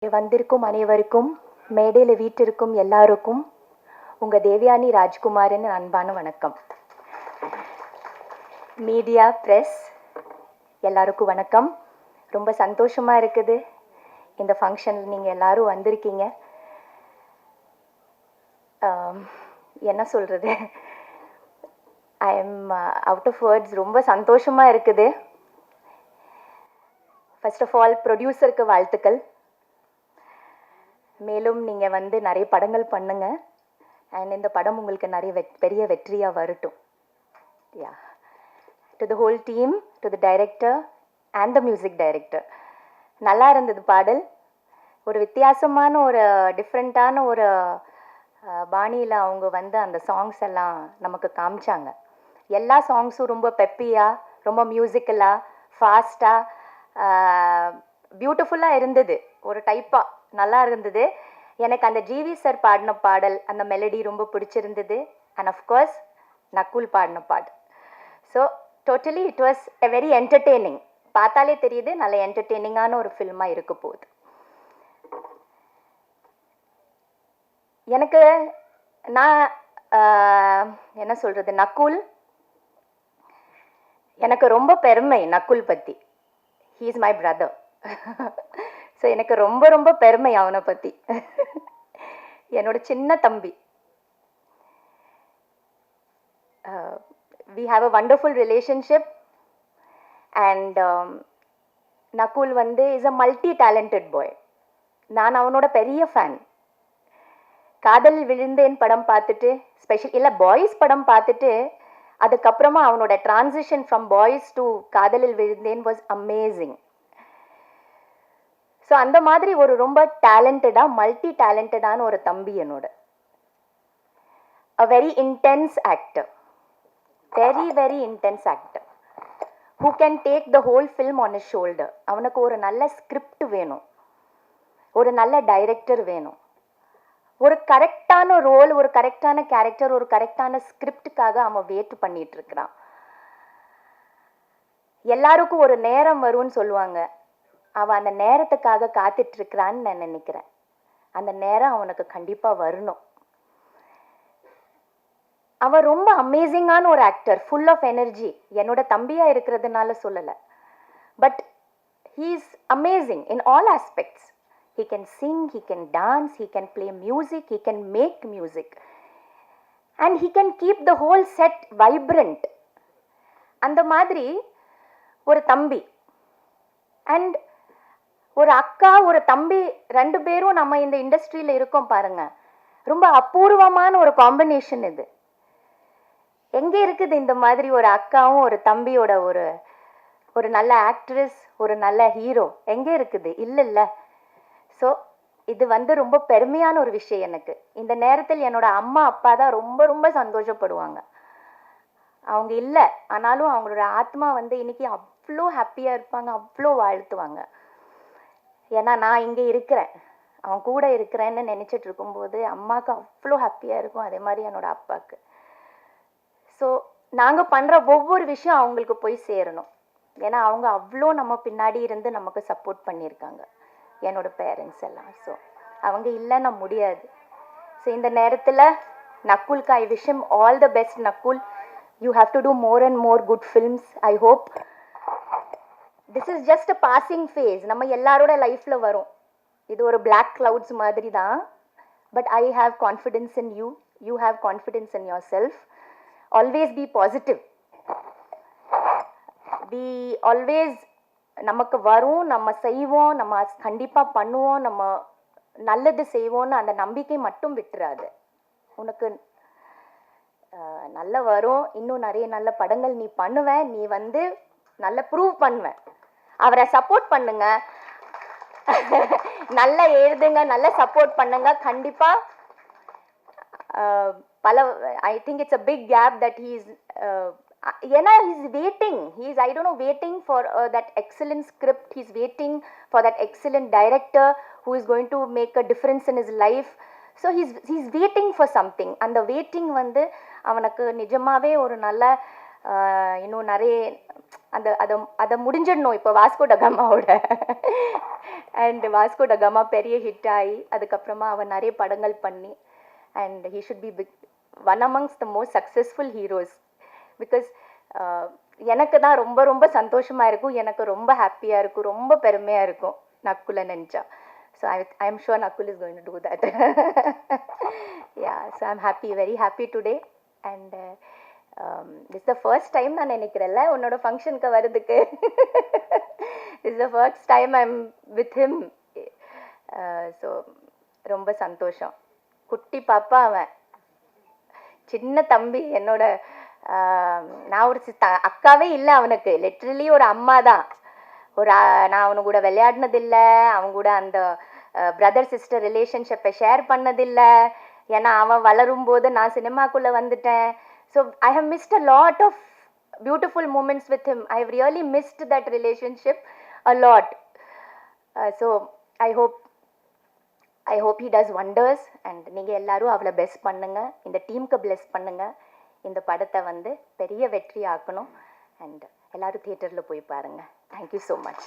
வந்திருக்கும் அனைவருக்கும் மேடையில் வீட்டிற்கும் எல்லாருக்கும் உங்கள் தேவயானி ராஜ்குமாரின் அன்பான வணக்கம். மீடியா ப்ரெஸ் எல்லாருக்கும் வணக்கம். ரொம்ப சந்தோஷமாக இருக்குது இந்த ஃபங்க்ஷனில் நீங்கள் எல்லோரும் வந்திருக்கீங்க. என்ன சொல்கிறது, I am out of words. ரொம்ப சந்தோஷமாக இருக்குது. ஃபர்ஸ்ட் ஆஃப் ஆல் ப்ரொடியூசருக்கு வாழ்த்துக்கள். மேலும் நீங்கள் வந்து நிறைய படங்கள் பண்ணுங்க அண்ட் இந்த படம் உங்களுக்கு நிறைய பெரிய வெற்றியாக வரட்டும். Yeah, to the whole team, to the director and the music director. நல்லா இருந்தது பாடல். ஒரு வித்தியாசமான ஒரு டிஃப்ரெண்ட்டான ஒரு பாணியில் அவங்க வந்து அந்த சாங்ஸ் எல்லாம் நமக்கு காமிச்சாங்க. எல்லா சாங்ஸும் ரொம்ப பெப்பியாக, ரொம்ப மியூசிக்கலாக, ஃபாஸ்ட்டாக, பியூட்டிஃபுல்லாக இருந்தது. ஒரு டைப்பாக நல்லா இருந்தது. எனக்கு அந்த ஜிவி சார் பாடின பாடல், அந்த மெலடி ரொம்ப பிடிச்சிருந்தது. அண்ட் அஃப்கோர்ஸ் நக்குல் பாடின பாடல். So totally it was a very entertaining. பார்த்தாலே தெரியுது நல்ல என்டர்டெய்னிங்கான ஒரு ஃபில்மாக இருக்க போகுது. எனக்கு நான் என்ன சொல்கிறது, நக்குல் எனக்கு ரொம்ப பெருமை. நக்குல் பற்றி, he is my brother. So எனக்கு ரொம்ப ரொம்ப பெருமை அவனை பற்றி. என்னோட சின்ன தம்பி. We have a wonderful relationship and Nakul வந்து is a multi talented boy. நான் அவனோட பெரிய ஃபேன். காதல் விழுந்தேன் படம் பார்த்துட்டு, இல்லை பாய்ஸ் படம் பார்த்துட்டு, அதுக்கப்புறமா அவனோட டிரான்சிஷன் ஃப்ரம் பாய்ஸ் டு காதலில் விழுந்தேன் வாஸ் அமேசிங். ஸோ அந்த மாதிரி ஒரு ரொம்ப டேலண்டடாக, மல்டி டேலண்டடான ஒரு தம்பி என்னோட. A very intense actor, very very intense actor who can take the whole film on his shoulder. அவனுக்கு ஒரு நல்ல ஸ்கிரிப்ட் வேணும், ஒரு நல்ல டைரக்டர் வேணும், ஒரு கரெக்டான ரோல், ஒரு கரெக்டான கேரக்டர், ஒரு கரெக்டான ஸ்கிரிப்டுக்காக அவன் வெயிட் பண்ணிட்டு இருக்கிறான். எல்லாருக்கும் ஒரு நேரம் வரும்னு சொல்லுவாங்க. அவன் அந்த நேரத்துக்காக காத்துட்ருக்கிறான்னு நான் நினைக்கிறேன். அந்த நேரம் அவனுக்கு கண்டிப்பாக வரணும். அவன் ரொம்ப அமேசிங்கான ஒரு ஆக்டர், ஃபுல் ஆஃப் எனர்ஜி. என்னோட தம்பியாக இருக்கிறதுனால சொல்லலை, but he is amazing in all aspects. He can sing, he can dance, he can play music, he can make music. And he can keep the whole set vibrant. அந்த மாதிரி ஒரு தம்பி and ஒரு அக்கா, ஒரு தம்பி, ரெண்டு பேரும் நம்ம இந்த இண்டஸ்ட்ரியில் இருக்கோம் பாருங்க. ரொம்ப அபூர்வமான ஒரு காம்பினேஷன் இது. எங்கே இருக்குது இந்த மாதிரி ஒரு அக்காவும் ஒரு தம்பியோட ஒரு ஒரு நல்ல ஆக்ட்ரஸ், ஒரு நல்ல ஹீரோ எங்கே இருக்குது? இல்லை. ஸோ இது வந்து ரொம்ப பெருமையான ஒரு விஷயம் எனக்கு. இந்த நேரத்தில் என்னோட அம்மா அப்பா தான் ரொம்ப ரொம்ப சந்தோஷப்படுவாங்க. அவங்க இல்லை ஆனாலும் அவங்களோட ஆத்மா வந்து இன்னைக்கு அவ்வளோ ஹாப்பியாக இருப்பாங்க, அவ்வளோ வாழ்த்துவாங்க. ஏன்னா நான் இங்கே இருக்கிறேன், அவன் கூட இருக்கிறேன்னு நினச்சிட்டு இருக்கும்போது அம்மாவுக்கு அவ்வளோ ஹாப்பியாக இருக்கும். அதே மாதிரி என்னோட அப்பாவுக்கு. ஸோ நாங்கள் பண்ணுற ஒவ்வொரு விஷயம் அவங்களுக்கு போய் சேரணும். ஏன்னா அவங்க அவ்வளோ நம்ம பின்னாடி இருந்து நமக்கு சப்போர்ட் பண்ணியிருக்காங்க, என்னோட பேரண்ட்ஸ் எல்லாம். ஸோ அவங்க இல்லைன்னா முடியாது. ஸோ இந்த நேரத்தில் நக்குல்க்கு I wish him all the best. Nakul, you have to do more and more good films. I hope this is just a passing phase. நம்ம எல்லாரோட லைஃப்பில் வரும். இது ஒரு பிளாக் கிளவுட்ஸ் மாதிரி தான். But I have confidence in you, you have confidence in yourself. Always be positive. We always, நமக்கு வரும், நம்ம செய்வோம், நம்ம கண்டிப்பாக பண்ணுவோம், நம்ம நல்லது செய்வோன்னு அந்த நம்பிக்கை மட்டும் விட்டுறாது. உனக்கு நல்ல வரும், இன்னும் நிறைய நல்ல படங்கள் நீ பண்ணுவேன், நீ வந்து நல்ல ப்ரூவ் பண்ணுவேன். அவரை சப்போர்ட் பண்ணுங்க, நல்லா எழுதுங்க, நல்ல சப்போர்ட் பண்ணுங்க. கண்டிப்பாக பல, I think it's a big gap that he is, ஏன்னா he's waiting, he's I don't know waiting for that excellent script, he's waiting for that excellent director who is going to make a difference in his life. So he's waiting for something. அந்த waiting வந்து அவனுக்கு நிஜமாவே ஒரு நல்ல இன்னும் நிறைய அந்த அதை அதை முடிஞ்சிடணும் இப்போ வாஸ்கோ டகாமாவோட. அண்ட் வாஸ்கோ டகாமா பெரிய ஹிட் ஆகி அதுக்கப்புறமா அவன் நிறைய படங்கள் பண்ணி and he should be big one amongst the most successful heroes. Because எனக்கு தான் ரொம்ப ரொம்ப சந்தோஷமாக இருக்கும், எனக்கு ரொம்ப ஹாப்பியாக இருக்கும், ரொம்ப பெருமையாக இருக்கும் நக்குலை நினச்சா. So I am sure Nakul is going to do that. Yeah, so I'm happy, very happy today. And this is the first time நான் நினைக்கிறேன்ல உன்னோட ஃபங்க்ஷனுக்கு வரதுக்கு. This is the first time I'm with him. So ரொம்ப சந்தோஷம். குட்டி பாப்பா அவன், சின்ன தம்பி என்னோட. நான் ஒரு அக்காவே இல்லை அவனுக்கு, லிட்ரலி ஒரு அம்மா தான். நான் அவனு கூட விளையாடினதில்லை, அவன் கூட அந்த பிரதர் சிஸ்டர் ரிலேஷன்ஷிப்பை ஷேர் பண்ணதில்லை. ஏன்னா அவன் வளரும் போது நான் சினிமாக்குள்ளே வந்துட்டேன். So I have missed a lot of beautiful moments with him. I have really missed that relationship a lot. So I hope he does wonders. And நீங்கள் எல்லாரும் அவளை பெஸ்ட் பண்ணுங்கள், இந்த டீமுக்கு பிளெஸ் பண்ணுங்கள், இந்த படத்தை வந்து பெரிய வெற்றி ஆக்கணும். அண்ட் எல்லாரும் தியேட்டரில் போய் பாருங்கள். Thank you so much.